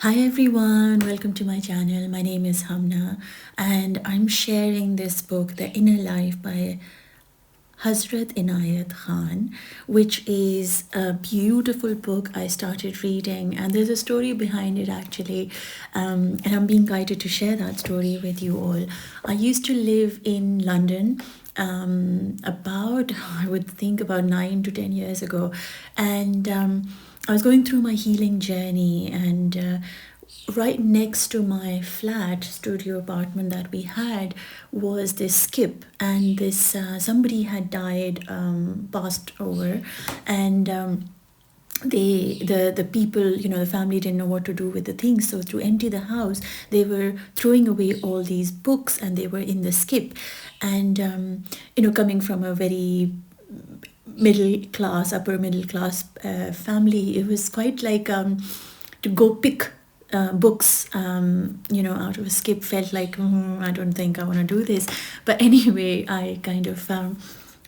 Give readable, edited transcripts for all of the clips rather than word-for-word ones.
Hi everyone, welcome to my channel. My name is Humna and I'm sharing this book, The Inner Life by Hazrat Inayat Khan, which is a beautiful book I started reading, and there's a story behind it actually, and I'm being guided to share that story with you all. I used to live in London about, I would think, about 9 to 10 years ago, and I was going through my healing journey, and right next to my flat studio apartment that we had was this skip, and this somebody had died, passed over, and the people, the family didn't know what to do with the things, so to empty the house they were throwing away all these books, and they were in the skip. And coming from a very upper middle class family, it was quite like to go pick books, out of a skip felt like, I don't think I want to do this. But anyway, I kind of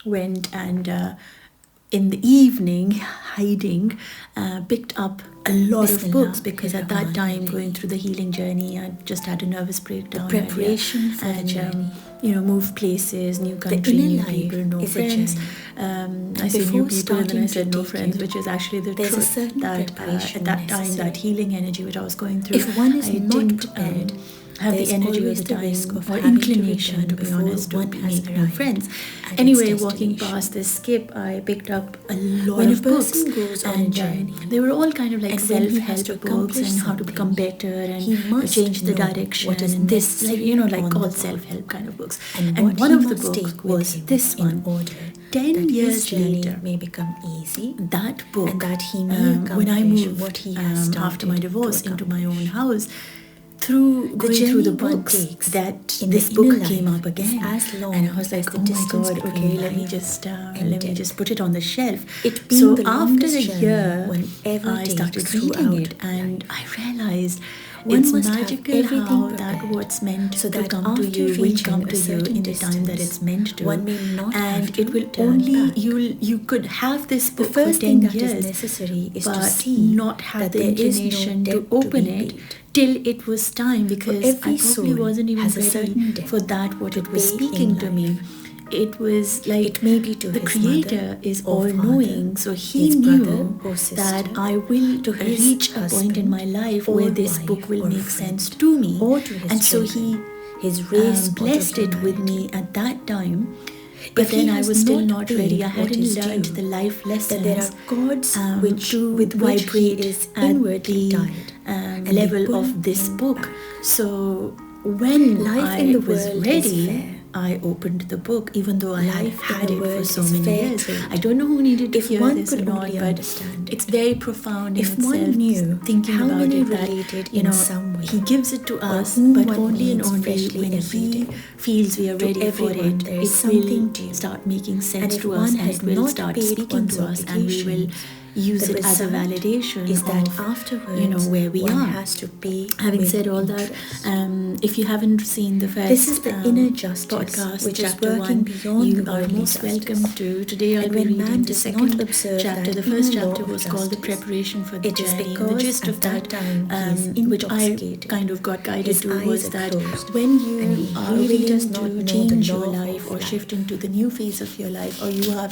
went and in the evening, hiding, picked up a lot of books, because at that time, going through the healing journey, I just had a nervous breakdown. The preparation for the journey. Move places, new country, new people, no friends. I say new people, and then I said no friends, which is actually the truth, that at that time, that healing energy which I was going through, if one is I not didn't prepared, have the energy of the time or inclination, to be honest, to make new friends. Anyway, walking past this skip, I picked up a lot of books, goes on a and journey, they were all kind of like and when he has self-help to books accomplish and how to become better he and must change the know direction, what is and this, necessary like on all the self-help kind of books. and And what one he of the must books take with was him this in one. order 10 that years his journey later, may become easy, that book, and that he may when I accomplish moved what he has after my started divorce to into my own accomplish. house, through going through the journey one books, takes that in this the book inner came life up again, is as long and I was as like, the oh my distance god, between okay, let me life just and let me death. just put it on the shelf. It being So the after longest a journey year, one ever I started takes reading throughout it, and I life. realized One it's must have magical everything how prepared, that what's meant so to that come to after you will reaching come a to you certain in the time that distance, it's meant to. one may not have And to it will turn only, back. you could have this The book for first 10 thing that is years, necessary is to but see not have that the there is no inclination to debt to open be it paid. till it was time, because I every probably soul wasn't even has a ready certain debt for that what to it was pay speaking in to life. me. It was like It may be to the his creator mother is or all-knowing, father, so he his knew brother or sister, that I will to his reach a point in husband my life or where this wife book will or make friend, sense to me, or to his and so children, he his race or to blessed it with me humanity. at that time. But If he then I has was still not not paid ready. I what hadn't is learned due, the life that there lessons are gods to with which he vibrate is at inwardly the tied, and they level pull of this him book. back. So when Life in I the was world is ready, fair. I opened the book, even though I Life in had the it for world so is many fair years. trade. I don't know who needed to If hear one this could or not, only but understand it's it. very profound in If itself. one knew Thinking how about many it, that related in some way, he gives it to or us, whom but one only and meets only freshly when every he day. feels we are To ready for everyone it. there is It will something due. start making sense And if to us, one and has it will not start paid speaking one's to us, and we will obligations, use the it as a result validation is that of afterwards where we one are. has to pay Having with said all that, interest. if you haven't seen the first This is the inner justice podcast, which is chapter working 1, beyond you the are worldly most justice. welcome to. Today I'll And be when reading man the does second not observe chapter. that The first inner law chapter of was called the justice, preparation for the it is journey. And the because gist at of that, time he is which I intoxicated. kind of got guided His to, eyes was are that closed, when and you he are really willing does not to know the change your law life of or life. shift into the new phase of your life, or you have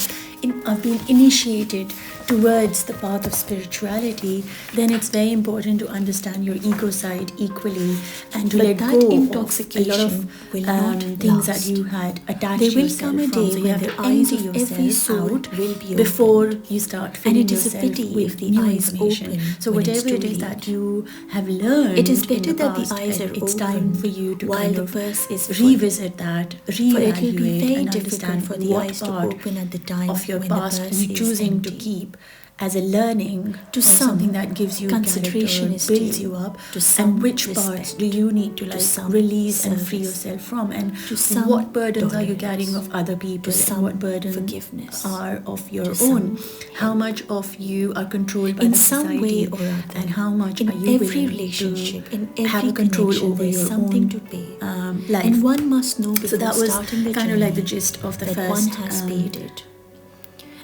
been initiated towards the path of spirituality, then it's very important to understand your ego side equally, and to But let that go of a lot intoxication of will not things last. that you had attached There will yourself come a from. day So you when have the to eyes empty of every yourself soul out will be before opened. you start And filling it is a yourself pity with if the new eyes information. open So when it's whatever it too is late. that you have learned It is in better the that the past, eyes are it's time open for you to while kind the of purse is full. revisit that, For it will be reevaluate, very and difficult understand for the what eyes to part open at the time of your when the past purse you is choosing to empty. keep as a learning, To or some, something that gives you consideration character, is builds due. you up, To some, and which parts respect. do you need to like some, release and free service. yourself from, and To some, what burdens are you tolerance. carrying of other people, To and some, what burdens forgiveness. are of your To own. some, How much of you are controlled by in the some society, way or other, and how much in are you every willing relationship, to in every have a control connection, over there is your something own to pay. life. And one must know before So that was starting the kind journey of like the gist of the that first one has paid it.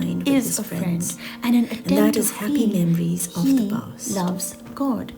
God with is his a friend friends. and an And that attempt to is happy feel memories of he the past. loves God.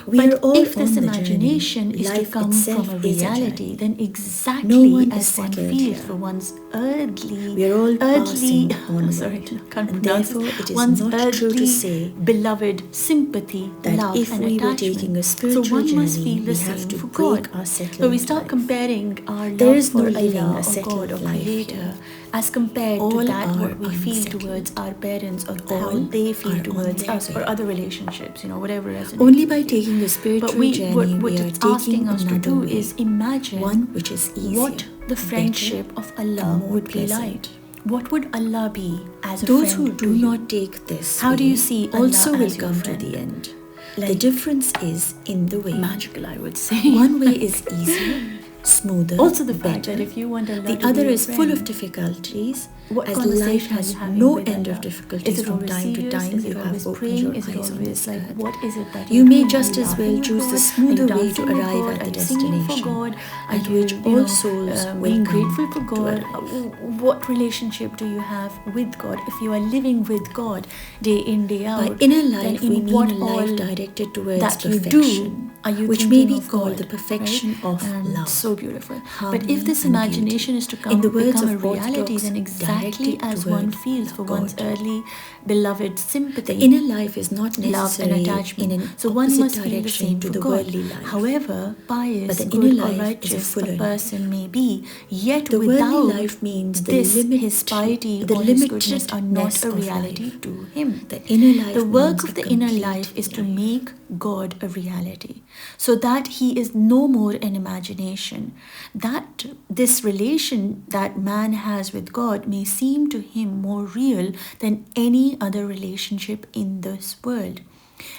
We are But all if this on the journey. imagination is to Life come from itself a is a reality, journey. then No exactly one is as one settled feels here. for one's earthly, We are all earthly, passing sorry, onward, I can't and pronounce this, therefore it is one's not true to earthly say beloved sympathy, that love, if and we were attachment. taking a So spiritual one must journey, feel the we have same to for God. break our So we settled start life. comparing our There love is no for living Allah a or God settled or life Creator here. as compared to All that are what we feel towards unsettled. our parents or how All they feel are on towards their us or way. other relationships, whatever resonates Only by with you. taking a But spiritual we journey, what we are it's asking taking us to another do way, is imagine one which is easier, what the better, friendship of and Allah more would be like. pleasant. What would Allah be as a Those who friend to do you? not take this How do you way see Allah also will as your come to friend? the end. The Like difference is in the way. magical, I would say. One way is easier, smoother, Also, the fact that better. if you want Allah The to other be your is full of friend, difficulties, what as conversation life are has you having no with end of Allah? difficulties. Is it From always time to serious? time Is you it have always opened praying? your Is it eyes on always this like, earth. what is it that You you're may doing? Are just you as well laughing with choose the God? Are smoother you way to dancing with arrive God? at Are the you singing for destination, God? Are at you, which all souls will being come grateful for to God? arrive. What relationship do you have with God? If you are living with God day in, day By out, inner then life, we in mean what a life all directed towards that you do, perfection, are you which may thinking be of called the God, right? perfection of love, So beautiful. But if harmony, this and beauty. imagination is to In the words become a of reality, Orthodox, then exactly directed as one toward feels for one's God. early beloved The sympathy, inner life is not love, and necessarily in attachment. an So one opposite must feel the direction same to for the God. worldly life, However but pious, the inner good, or life is a righteous a fuller person life. may be, yet The worldly without life means this, his piety or his goodness are not limitedness a of reality life. to him. The inner The life work means a of the inner complete life is to life. make God a reality, so that he is no more an imagination. That this relation that man has with God may seem to him more real than any other relationship in this world.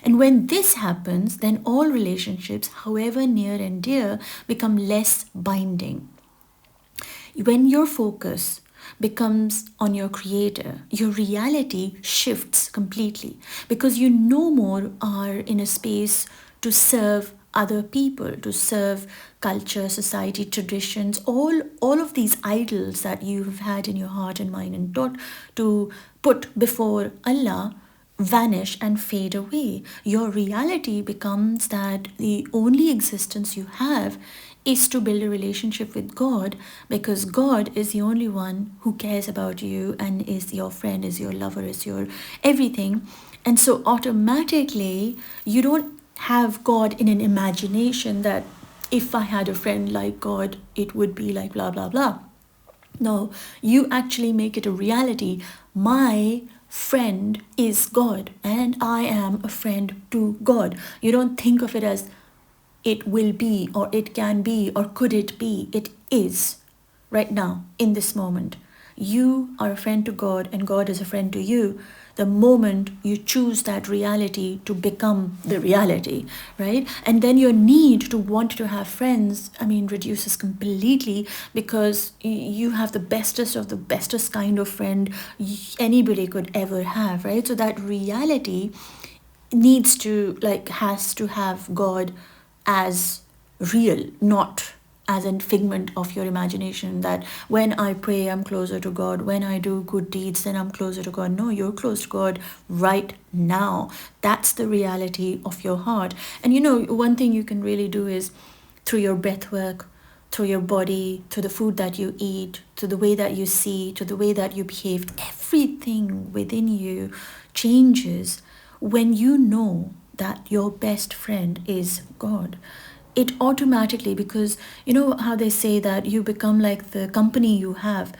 And when this happens, then all relationships, however near and dear, become less binding. When your focus becomes on your creator, your reality shifts completely, because you no more are in a space to serve other people, to serve culture, society, traditions, all of these idols that you've had in your heart and mind and taught to put before Allah vanish and fade away. Your reality becomes that the only existence you have is to build a relationship with God, because God is the only one who cares about you and is your friend, is your lover, is your everything. And so automatically you don't have God in an imagination that if I had a friend like God, it would be like blah blah blah. No, you actually make it a reality. My friend is God, and I am a friend to God. You don't think of it as it will be, or it can be, or could it be. It is right now, in this moment. You are a friend to God, and God is a friend to you. The moment you choose that reality to become the reality, right? And then your need to want to have friends, reduces completely, because you have the bestest of the bestest kind of friend anybody could ever have, right? So that reality needs to, like, has to have God as real, not as a figment of your imagination, that when I pray I'm closer to God, when I do good deeds then I'm closer to God. No, you're close to God right now. That's the reality of your heart. And one thing you can really do is through your breath work, through your body, through the food that you eat, to the way that you see, to the way that you behave, everything within you changes when you know that your best friend is God. It automatically, because you know how they say that you become like the company you have,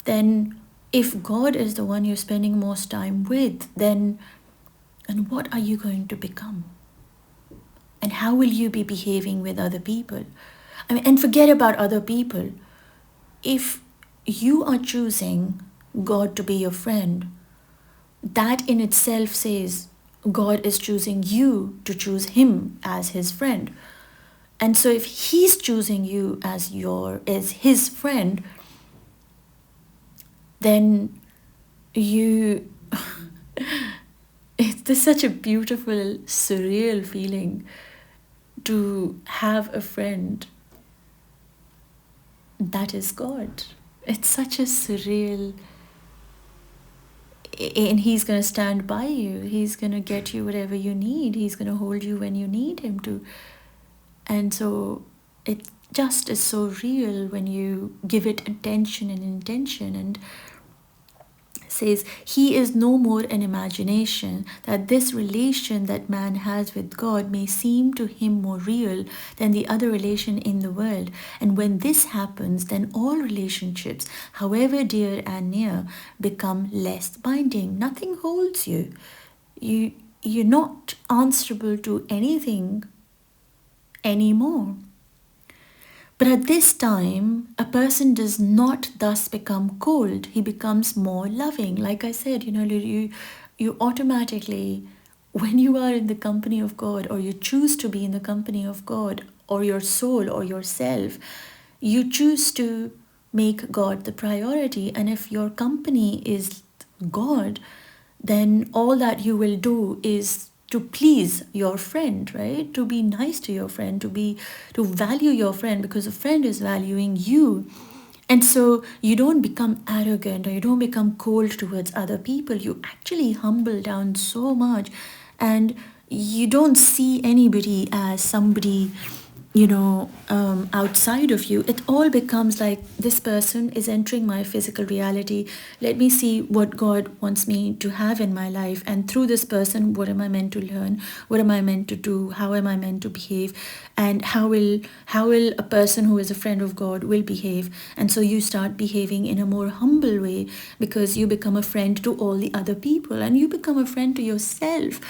then if God is the one you're spending most time with, then and what are you going to become? And how will you be behaving with other people? And forget about other people. If you are choosing God to be your friend, that in itself says God is choosing you to choose him as his friend. And so if he's choosing you as his friend, then you it's such a beautiful, surreal feeling to have a friend that is God. It's such a surreal, and he's going to stand by you. He's going to get you whatever you need. He's going to hold you when you need him to. And so it just is so real when you give it attention and intention. And says he is no more an imagination, that this relation that man has with God may seem to him more real than the other relation in the world. And when this happens, then all relationships, however dear and near, become less binding. Nothing holds you. You're not answerable to anything anymore. But at this time, a person does not thus become cold. He becomes more loving. Like I said, you automatically, when you are in the company of God, or you choose to be in the company of God, or your soul or yourself, you choose to make God the priority. And if your company is God, then all that you will do is to please your friend, right? To be nice to your friend, to value your friend, because a friend is valuing you. And so you don't become arrogant, or you don't become cold towards other people. You actually humble down so much, and you don't see anybody as somebody, outside of you. It all becomes like, this person is entering my physical reality. Let me see what God wants me to have in my life. And through this person, what am I meant to learn? What am I meant to do? How am I meant to behave? And how will a person who is a friend of God will behave? And so you start behaving in a more humble way, because you become a friend to all the other people, and you become a friend to yourself.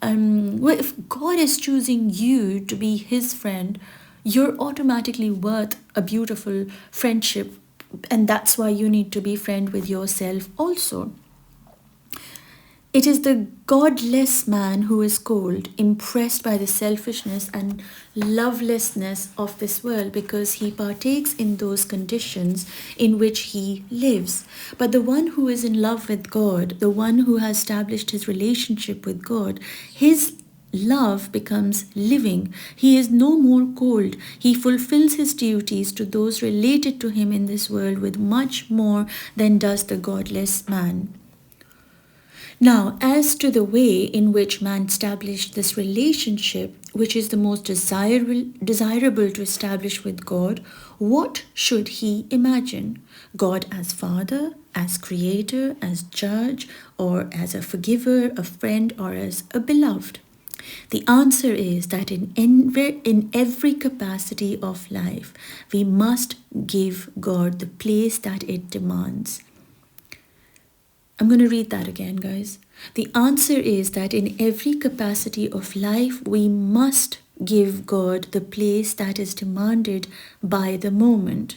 Well, if God is choosing you to be his friend, you're automatically worth a beautiful friendship. And that's why you need to be friend with yourself also. It is the godless man who is cold, impressed by the selfishness and lovelessness of this world, because he partakes in those conditions in which he lives. But the one who is in love with God, the one who has established his relationship with God, his love becomes living. He is no more cold. He fulfills his duties to those related to him in this world with much more than does the godless man. Now, as to the way in which man established this relationship, which is the most desirable to establish with God, what should he imagine? God as Father, as Creator, as Judge, or as a forgiver, a friend, or as a beloved? The answer is that in every capacity of life, we must give God the place that it demands. I'm going to read that again, guys. The answer is that in every capacity of life, we must give God the place that is demanded by the moment.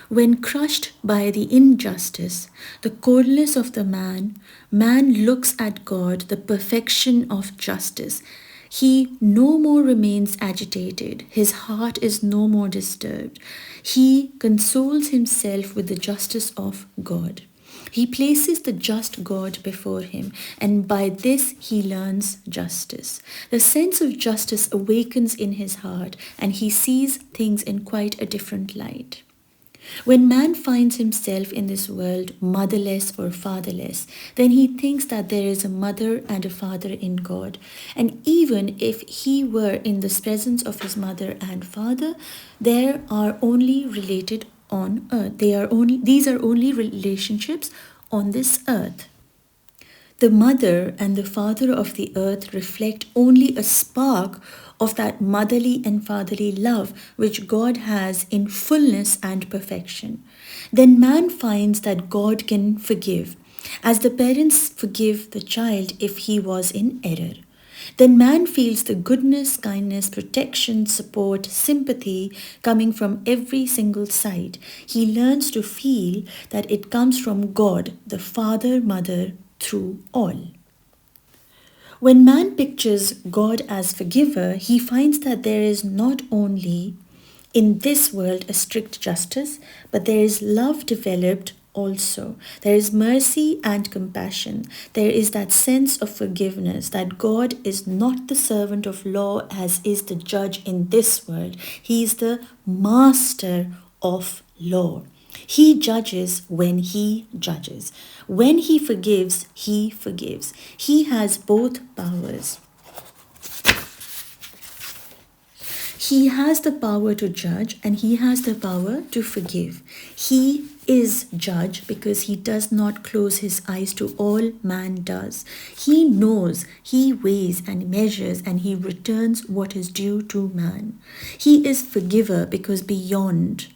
When crushed by the injustice, the coldness of the man looks at God, the perfection of justice. He no more remains agitated. His heart is no more disturbed. He consoles himself with the justice of God. He places the just God before him, and by this he learns justice. The sense of justice awakens in his heart, and he sees things in quite a different light. When man finds himself in this world motherless or fatherless, then he thinks that there is a mother and a father in God. And even if he were in the presence of his mother and father, they are only related on earth. These are only relationships on this earth. The mother and the father of the earth reflect only a spark of that motherly and fatherly love which God has in fullness and perfection. Then man finds that God can forgive, as the parents forgive the child if he was in error. Then man feels the goodness, kindness, protection, support, sympathy coming from every single side. He learns to feel that it comes from God, the Father, Mother, through all. When man pictures God as forgiver, he finds that there is not only in this world a strict justice, but there is love developed also. There is mercy and compassion. There is that sense of forgiveness, that God is not the servant of law as is the judge in this world. He is the master of law. He judges when he judges. When he forgives, he forgives. He has both powers. He has the power to judge and he has the power to forgive. He is judge because he does not close his eyes to all man does. He knows, he weighs and measures and he returns what is due to man. He is forgiver because beyond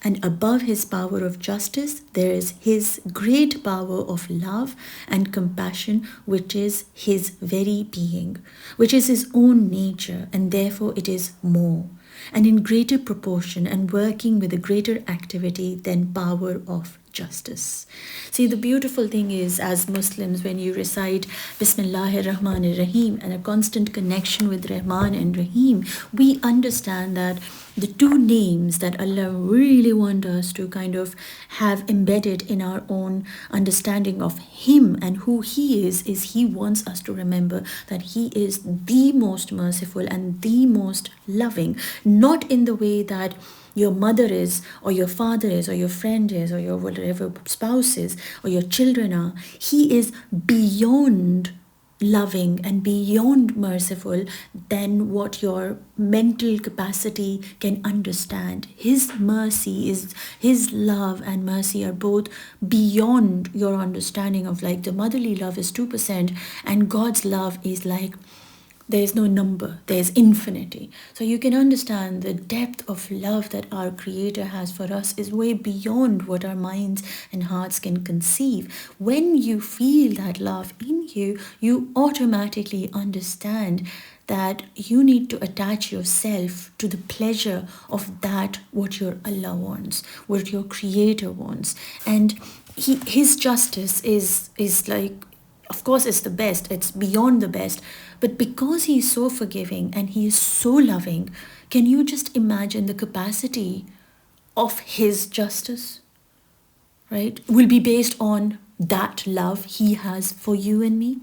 and above his power of justice, there is his great power of love and compassion, which is his very being, which is his own nature, and therefore it is more, and in greater proportion, and working with a greater activity than power of justice. See, the beautiful thing is, as Muslims, when you recite Bismillahir Rahmanir Rahim and a constant connection with Rahman and Rahim, we understand that the two names that Allah really want us to kind of have embedded in our own understanding of Him and who He is He wants us to remember that He is the most merciful and the most loving, not in the way that your mother is, or your father is, or your friend is, or your whatever spouse is, or your children are. He is beyond loving and beyond merciful than what your mental capacity can understand. His mercy is, his love and mercy are both beyond your understanding of, like, the motherly love is 2% and God's love is like, there's no number, there's infinity. So you can understand the depth of love that our Creator has for us is way beyond what our minds and hearts can conceive. When you feel that love in you, you automatically understand that you need to attach yourself to the pleasure of that what your Allah wants, what your Creator wants. And His justice is like, of course, it's the best, it's beyond the best, but because he is so forgiving and he is so loving, can you just imagine the capacity of his justice, right? Will be based on that love he has for you and me.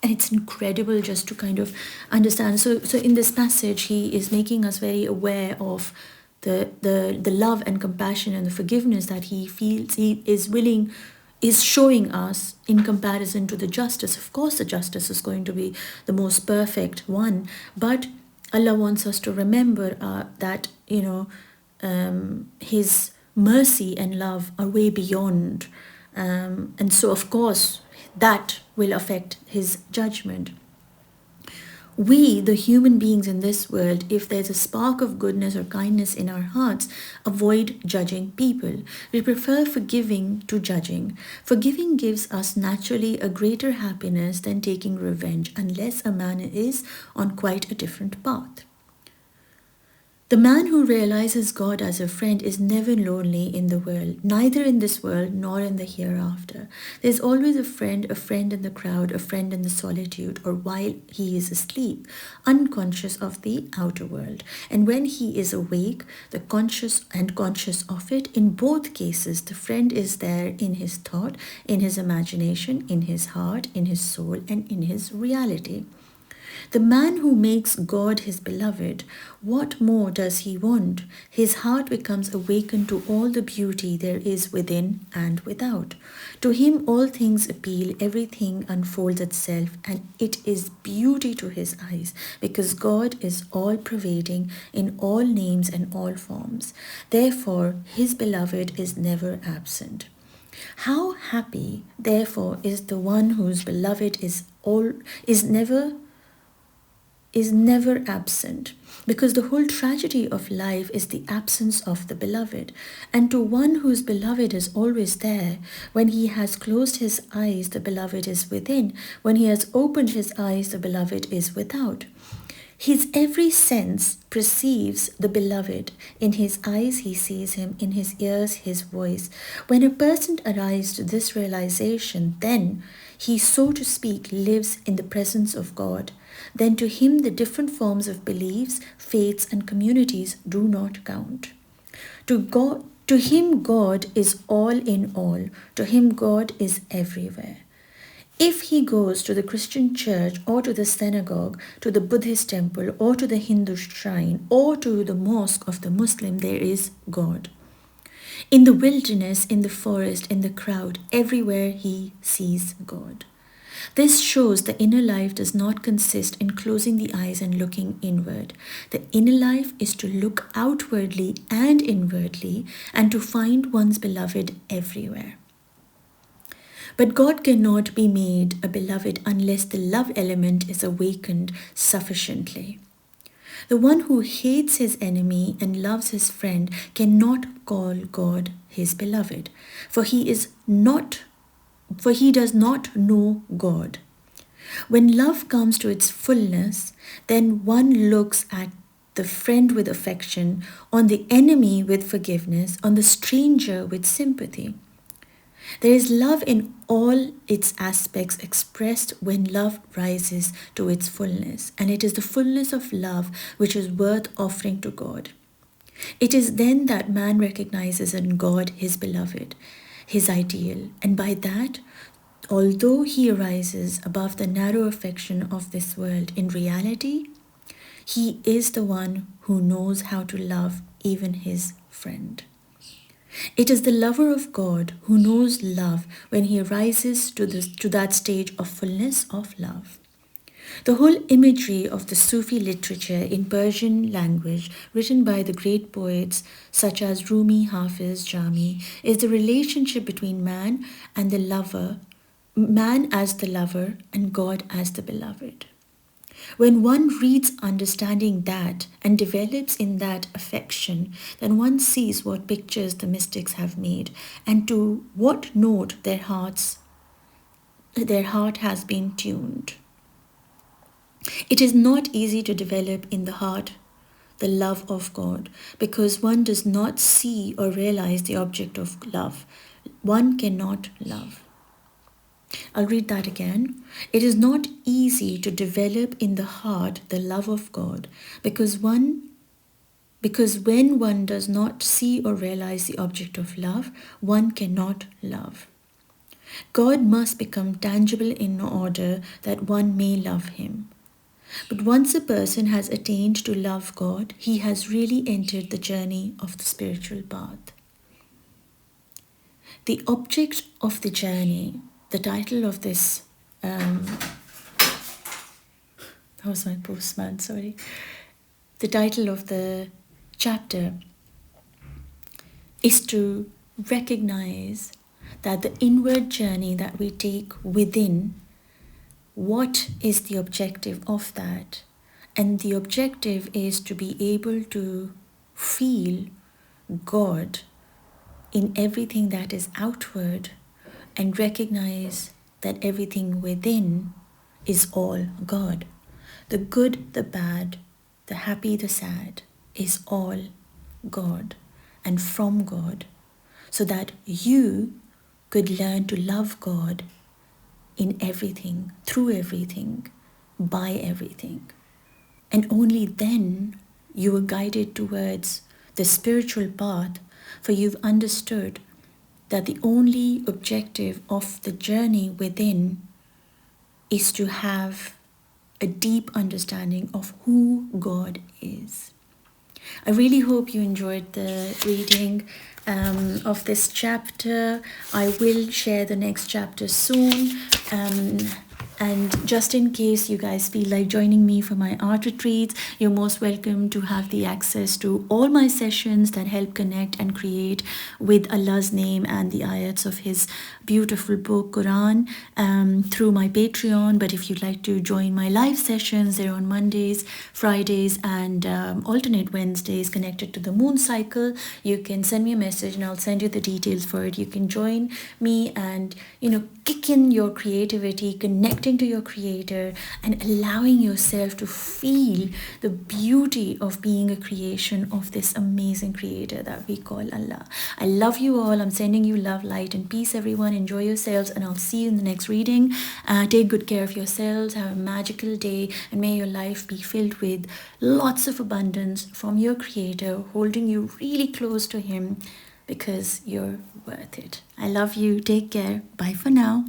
And it's incredible just to kind of understand. So in this passage, he is making us very aware of the love and compassion and the forgiveness that he feels he is showing us in comparison to the justice. Of course, the justice is going to be the most perfect one, but Allah wants us to remember that, His mercy and love are way beyond. And so, of course, that will affect His judgment. We, the human beings in this world, if there's a spark of goodness or kindness in our hearts, avoid judging people. We prefer forgiving to judging. Forgiving gives us naturally a greater happiness than taking revenge, unless a man is on quite a different path. The man who realizes God as a friend is never lonely in the world, neither in this world nor in the hereafter. There's always a friend in the crowd, a friend in the solitude, or while he is asleep, unconscious of the outer world. And when he is awake, the conscious of it, in both cases, the friend is there in his thought, in his imagination, in his heart, in his soul, and in his reality. The man who makes God his beloved, what more does he want? His heart becomes awakened to all the beauty there is within and without. To him all things appeal, everything unfolds itself, and it is beauty to his eyes, because God is all-pervading in all names and all forms. Therefore, his beloved is never absent. How happy, therefore, is the one whose beloved is never absent, because the whole tragedy of life is the absence of the beloved. And to one whose beloved is always there, when he has closed his eyes, the beloved is within. When he has opened his eyes, the beloved is without. His every sense perceives the beloved. In his eyes he sees him, in his ears his voice. When a person arrives to this realization, then he, so to speak, lives in the presence of God. Then to him the different forms of beliefs, faiths, and communities do not count. To him God is all in all. To him God is everywhere. If he goes to the Christian church or to the synagogue, to the Buddhist temple or to the Hindu shrine or to the mosque of the Muslim, there is God. In the wilderness, in the forest, in the crowd, everywhere he sees God. This shows the inner life does not consist in closing the eyes and looking inward. The inner life is to look outwardly and inwardly and to find one's beloved everywhere. But God cannot be made a beloved unless the love element is awakened sufficiently. The one who hates his enemy and loves his friend cannot call God his beloved, for he does not know God. When love comes to its fullness, then one looks at the friend with affection, on the enemy with forgiveness, on the stranger with sympathy. There is love in all its aspects expressed when love rises to its fullness, and it is the fullness of love which is worth offering to God. It is then that man recognizes in God his beloved, his ideal, and by that, although he arises above the narrow affection of this world, in reality, he is the one who knows how to love even his friend. It is the lover of God who knows love when he rises to that stage of fullness of love. The whole imagery of the Sufi literature in Persian language, written by the great poets such as Rumi, Hafiz, Jami, is the relationship between man and the lover, man as the lover and God as the beloved. When one reads understanding that and develops in that affection, then one sees what pictures the mystics have made and to what note their heart has been tuned. It is not easy to develop in the heart the love of God because one does not see or realize the object of love. One cannot love. I'll read that again. It is not easy to develop in the heart the love of God because when one does not see or realize the object of love, one cannot love. God must become tangible in order that one may love him. But once a person has attained to love God, he has really entered the journey of the spiritual path. The object of the journey, the title of this, that was my postman, sorry. The title of the chapter is to recognize that the inward journey that we take within, what is the objective of that? And the objective is to be able to feel God in everything that is outward and recognize that everything within is all God. The good, the bad, the happy, the sad is all God and from God, so that you could learn to love God in everything, through everything, by everything. And only then you are guided towards the spiritual path, for you've understood that the only objective of the journey within is to have a deep understanding of who God is. I really hope you enjoyed the reading of this chapter. I will share the next chapter soon. And just in case you guys feel like joining me for my art retreats, you're most welcome to have the access to all my sessions that help connect and create with Allah's name and the ayats of his beautiful book, Quran, through my Patreon. But if you'd like to join my live sessions, they're on Mondays, Fridays, and alternate Wednesdays connected to the moon cycle. You can send me a message and I'll send you the details for it. You can join me and, kick in your creativity, connecting to your creator and allowing yourself to feel the beauty of being a creation of this amazing creator that we call Allah. I love you all. I'm sending you love, light, and peace, everyone. Enjoy yourselves, and I'll see you in the next reading. Take good care of yourselves. Have a magical day, and may your life be filled with lots of abundance from your creator, holding you really close to him because you're worth it. I love you. Take care. Bye for now.